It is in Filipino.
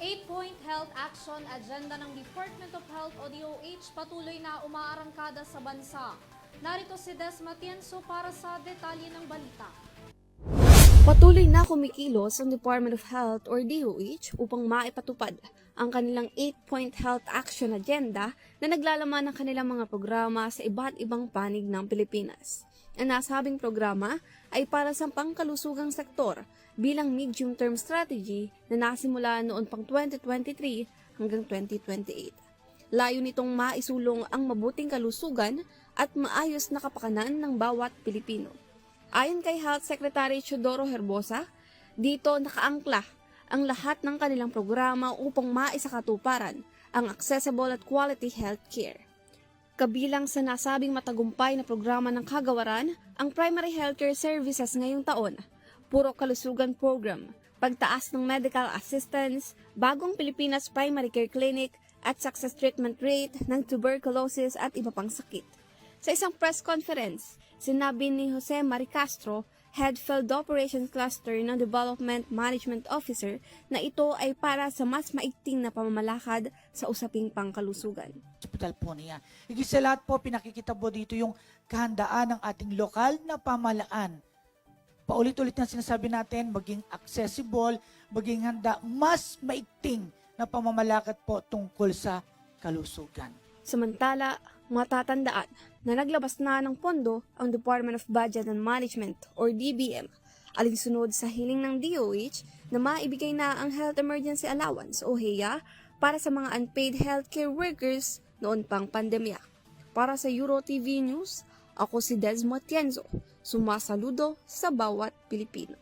8-point health action agenda ng Department of Health o DOH patuloy na umaarangkada sa bansa. Narito si Des Matienzo para sa detalye ng balita. Patuloy na kumikilos ang Department of Health or DOH upang maipatupad ang kanilang 8-point health action agenda na naglalaman ng kanilang mga programa sa iba't ibang panig ng Pilipinas. Ang nasabing programa ay para sa pangkalusugang sektor bilang medium-term strategy na nasimula noon pang 2023 hanggang 2028. Layo nitong maisulong ang mabuting kalusugan at maayos na kapakanan ng bawat Pilipino. Ayon kay Health Secretary Teodoro Herbosa, dito nakaangkla ang lahat ng kanilang programa upang maisakatuparan ang accessible at quality health care. Kabilang sa nasabing matagumpay na programa ng kagawaran, ang primary healthcare services ngayong taon, puro kalusugan program, pagtaas ng medical assistance, bagong Pilipinas Primary Care Clinic at success treatment rate ng tuberculosis at iba pang sakit. Sa isang press conference, sinabi ni Jose Maricastro, Head Field Operations Cluster ng Development Management Officer, na ito ay para sa mas maigting na pamamalakad sa usaping pangkalusugan. Hospital po niya. Higit sa lahat po, pinakikita po dito yung kahandaan ng ating lokal na pamahalaan. Paulit-ulit na sinasabi natin, maging accessible, maging handa, mas maigting na pamamalakad po tungkol sa kalusugan. Samantala, matatandaan na naglabas na ng pondo ang Department of Budget and Management or DBM alinsunod sa hiling ng DOH na maibigay na ang Health Emergency Allowance o HEA para sa mga unpaid healthcare workers noon pang pandemya. Para sa Euro TV News, ako si Des Matienzo, sumasaludo sa bawat Pilipino.